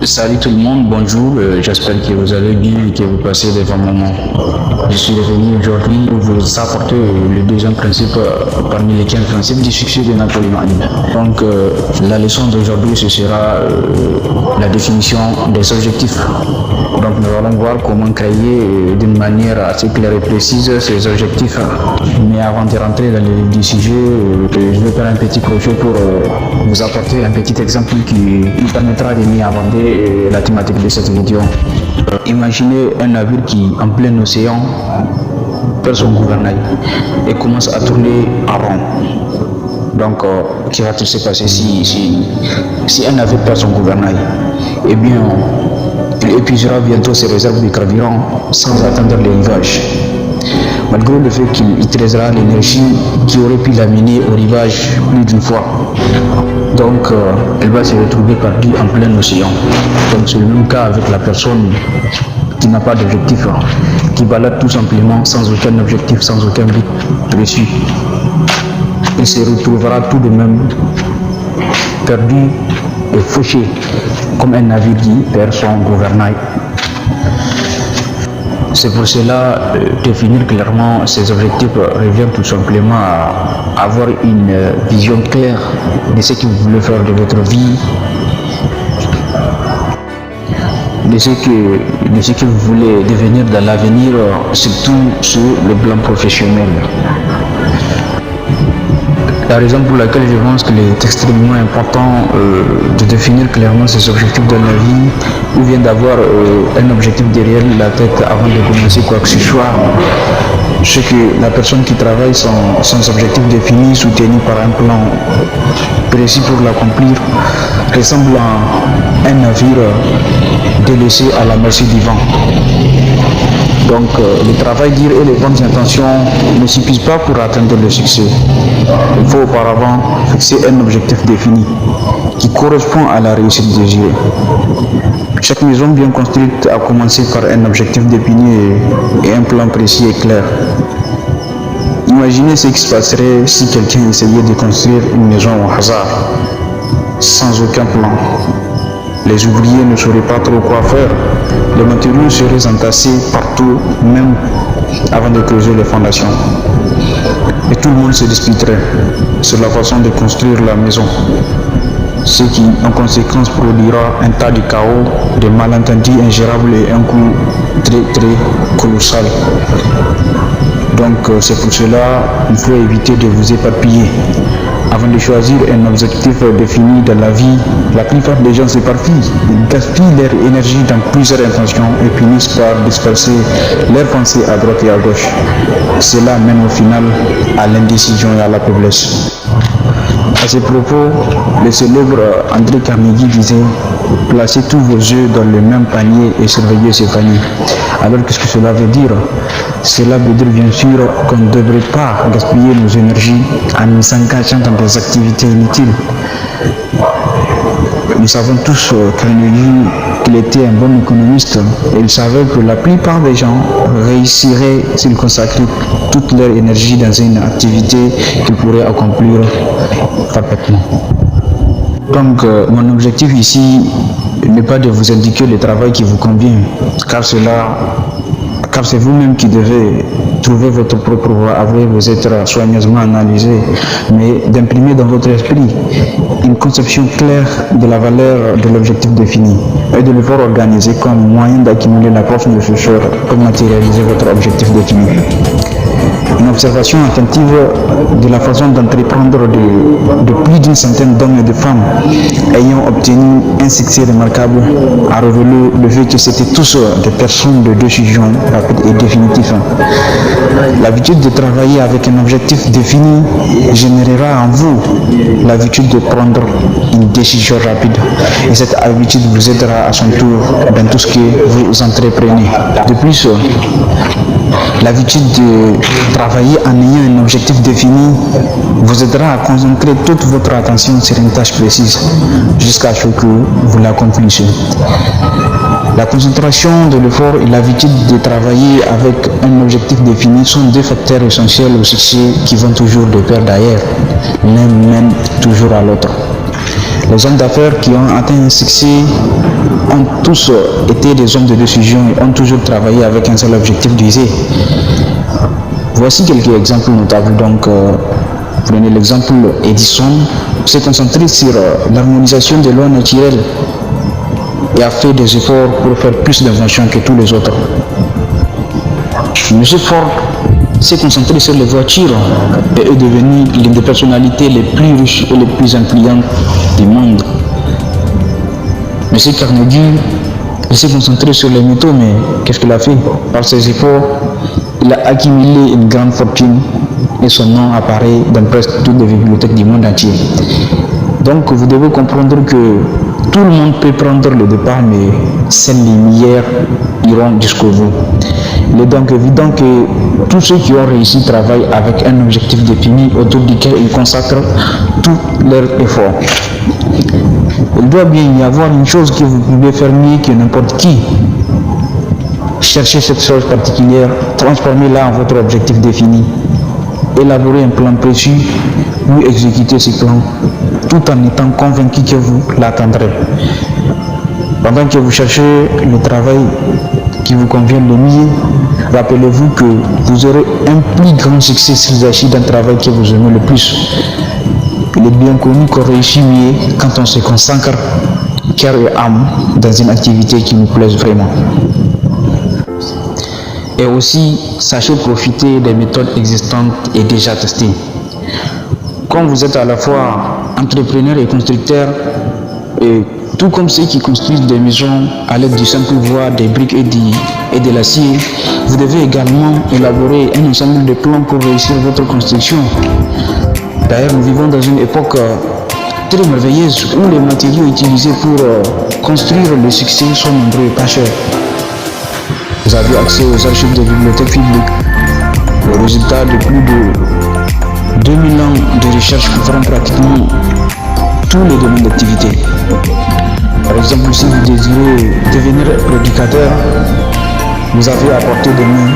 Salut tout le monde, bonjour, j'espère que vous allez bien et que vous passez des bons moments. Je suis revenu aujourd'hui pour vous apporter le deuxième principe parmi les 15 principes du succès de Napoléon Hill. Donc la leçon d'aujourd'hui ce sera la définition des objectifs. Donc nous allons voir comment créer d'une manière assez claire et précise ces objectifs. Mais avant de rentrer dans le vif du sujet, je vais faire un petit crochet pour vous apporter un petit exemple qui nous permettra de mieux aborder la thématique de cette vidéo. Imaginez un navire qui, en plein océan, perd son gouvernail et commence à tourner en rond. Donc, qu'est-ce qui va se passer si un navire perd son gouvernail? Eh bien, il épuisera bientôt ses réserves de carburant sans atteindre les rivages. Malgré le fait qu'il utilisera l'énergie qui aurait pu l'amener au rivage plus d'une fois. Donc, elle va se retrouver perdue en plein océan. Donc, c'est le même cas avec la personne qui n'a pas d'objectif, qui balade tout simplement sans aucun objectif, sans aucun but précis. Il se retrouvera tout de même perdu et fauché, comme un navire qui perd son gouvernail. C'est pour cela, définir clairement ses objectifs revient tout simplement à avoir une vision claire de ce que vous voulez faire de votre vie, de ce que vous voulez devenir dans l'avenir, surtout sur le plan professionnel. La raison pour laquelle je pense qu'il est extrêmement important de définir clairement ses objectifs dans la vie, ou bien d'avoir un objectif derrière la tête avant de commencer quoi que ce soit, c'est que la personne qui travaille sans objectif défini, soutenu par un plan précis pour l'accomplir, ressemble à un navire délaissé à la merci du vent. Donc le travail dur et les bonnes intentions ne suffisent pas pour atteindre le succès. Il faut auparavant fixer un objectif défini qui correspond à la réussite désirée. Chaque maison bien construite a commencé par un objectif défini et un plan précis et clair. Imaginez ce qui se passerait si quelqu'un essayait de construire une maison au hasard, sans aucun plan. Les ouvriers ne sauraient pas trop quoi faire. Les matériaux seraient entassés partout, même avant de creuser les fondations. Et tout le monde se disputerait sur la façon de construire la maison. Ce qui, en conséquence, produira un tas de chaos, de malentendus ingérables et un coût très colossal. Donc, c'est pour cela qu'il faut éviter de vous éparpiller. Avant de choisir un objectif défini dans la vie, la plupart des gens s'éparpillent. Ils gaspillent leur énergie dans plusieurs intentions et finissent par disperser leurs pensées à droite et à gauche. Cela mène au final à l'indécision et à la faiblesse. À ce propos, le célèbre André Carnegie disait « Placez tous vos œufs dans le même panier et surveillez ce panier ». Alors qu'est-ce que cela veut dire? Cela veut dire bien sûr qu'on ne devrait pas gaspiller nos énergies en nous engageant dans des activités inutiles. Nous savons tous qu'il était un bon économiste et il savait que la plupart des gens réussiraient s'ils consacraient toute leur énergie dans une activité qu'ils pourraient accomplir parfaitement. Donc, mon objectif ici n'est pas de vous indiquer le travail qui vous convient, car c'est vous-même qui devez trouver votre propre voie après vous être soigneusement analysé, mais d'imprimer dans votre esprit une conception claire de la valeur de l'objectif défini et de le voir organiser comme moyen d'accumuler la force nécessaire pour matérialiser votre objectif défini. Une observation attentive de la façon d'entreprendre de plus d'une centaine d'hommes et de femmes ayant obtenu un succès remarquable a révélé le fait que c'était tous des personnes de décision rapide et définitive. L'habitude de travailler avec un objectif défini générera en vous l'habitude de prendre une décision rapide et cette habitude vous aidera à son tour dans tout ce que vous entreprenez. De plus, l'habitude de travailler en ayant un objectif défini vous aidera à concentrer toute votre attention sur une tâche précise jusqu'à ce que vous l'accomplissiez. La concentration de l'effort et l'habitude de travailler avec un objectif défini sont deux facteurs essentiels au succès qui vont toujours de pair d'ailleurs. L'un mène toujours à l'autre. Les hommes d'affaires qui ont atteint un succès ont tous été des hommes de décision et ont toujours travaillé avec un seul objectif visé. Voici quelques exemples notables. Donc, prenez l'exemple Edison, s'est concentré sur l'harmonisation des lois naturelles et a fait des efforts pour faire plus d'inventions que tous les autres. Monsieur Ford s'est concentré sur les voitures et est devenu l'une des personnalités les plus riches et les plus influentes du monde. Monsieur Carnegie, il s'est concentré sur les métaux, mais qu'est-ce qu'il a fait? Par ses efforts, il a accumulé une grande fortune et son nom apparaît dans presque toutes les bibliothèques du monde entier. Donc vous devez comprendre que tout le monde peut prendre le départ, mais seuls les meilleurs iront jusqu'au bout. Il est donc évident que tous ceux qui ont réussi travaillent avec un objectif défini autour duquel ils consacrent tout leur effort. Il doit bien y avoir une chose que vous pouvez faire mieux que n'importe qui. Cherchez cette chose particulière, transformez-la en votre objectif défini. Élaborez un plan précis, puis exécutez ce plan, tout en étant convaincu que vous l'atteindrez. Pendant que vous cherchez le travail qui vous convient le mieux, rappelez-vous que vous aurez un plus grand succès s'il s'agit d'un travail que vous aimez le plus. Il est bien connu qu'on réussit mieux quand on se consacre cœur et âme dans une activité qui nous plaise vraiment. Et aussi, sachez profiter des méthodes existantes et déjà testées. Comme vous êtes à la fois entrepreneur et constructeur, et tout comme ceux qui construisent des maisons à l'aide du simple bois, des briques et de l'acier, vous devez également élaborer un ensemble de plans pour réussir votre construction. D'ailleurs, nous vivons dans une époque très merveilleuse où les matériaux utilisés pour construire le succès sont nombreux et pas chers. Vous avez accès aux archives des bibliothèques publiques, le résultat de plus de 2000 ans de recherche couvrant pratiquement tous les domaines d'activité. Par exemple, si vous désirez devenir prédicateur, vous avez à portée de main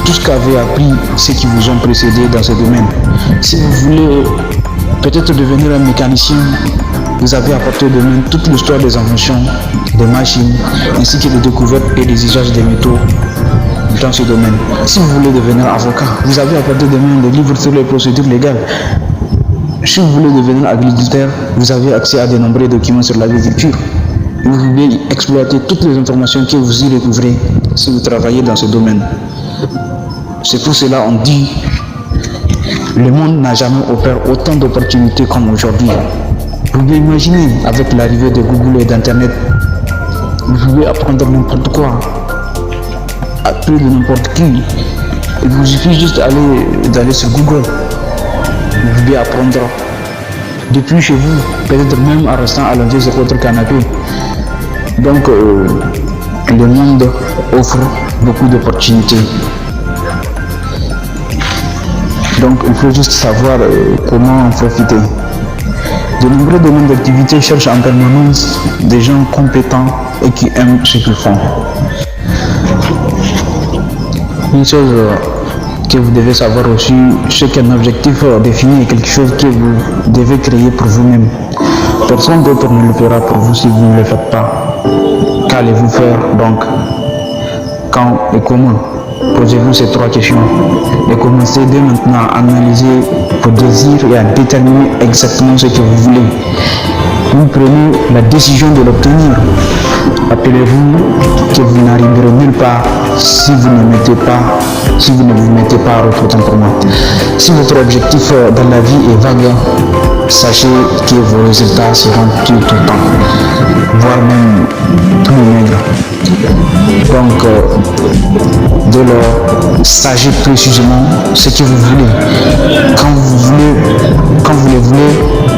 tout ce qu'avaient appris ceux qui vous ont précédé dans ce domaine. Si vous voulez peut-être devenir un mécanicien, vous avez à portée de main toute l'histoire des inventions, des machines, ainsi que des découvertes et des usages des métaux dans ce domaine. Si vous voulez devenir avocat, vous avez à portée de main des livres sur les procédures légales. Si vous voulez devenir agriculteur, vous avez accès à de nombreux documents sur l'agriculture. Vous pouvez exploiter toutes les informations que vous y retrouverez si vous travaillez dans ce domaine. C'est pour cela qu'on dit le monde n'a jamais offert autant d'opportunités comme aujourd'hui. Vous pouvez imaginer, avec l'arrivée de Google et d'Internet, vous pouvez apprendre n'importe quoi, à plus de n'importe qui. Il vous suffit juste d'aller sur Google. Vous pouvez apprendre depuis chez vous, peut-être même en restant allongé sur votre canapé. Donc, le monde offre beaucoup d'opportunités. Donc, il faut juste savoir comment en profiter. De nombreux domaines d'activité cherchent en permanence des gens compétents et qui aiment ce qu'ils font. Une chose que vous devez savoir aussi, c'est qu'un objectif défini est quelque chose que vous devez créer pour vous-même. Personne d'autre ne le fera pour vous si vous ne le faites pas. Qu'allez-vous faire donc? Quand et comment? Posez-vous ces trois questions et commencez dès maintenant à analyser vos désirs et à déterminer exactement ce que vous voulez. Vous prenez la décision de l'obtenir. Rappelez-vous que vous n'arriverez nulle part si vous ne vous mettez pas à votre temperament. Si votre objectif dans la vie est vague, sachez que vos résultats seront tout le temps, voire même tout maigres. Donc, dès lors, sachez précisément ce que vous voulez, quand vous le voulez,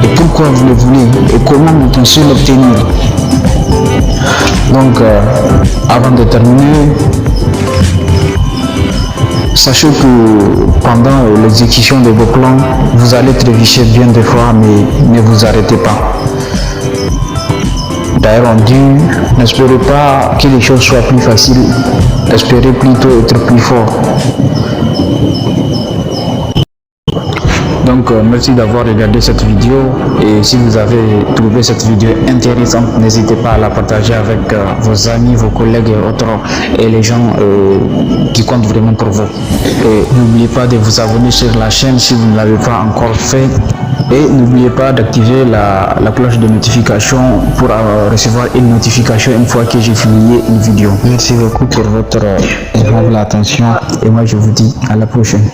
et pourquoi vous le voulez, et comment vous pensez l'obtenir. Donc, avant de terminer, sachez que pendant l'exécution de vos plans, vous allez trébucher bien des fois, mais ne vous arrêtez pas. D'ailleurs, on dit, n'espérez pas que les choses soient plus faciles, espérez plutôt être plus fort. Donc merci d'avoir regardé cette vidéo, et si vous avez trouvé cette vidéo intéressante, n'hésitez pas à la partager avec vos amis, vos collègues et autres, et les gens qui comptent vraiment pour vous. Et n'oubliez pas de vous abonner sur la chaîne si vous ne l'avez pas encore fait, et n'oubliez pas d'activer la cloche de notification pour recevoir une notification une fois que j'ai publié une vidéo. Merci beaucoup pour votre aimable attention, et moi je vous dis à la prochaine.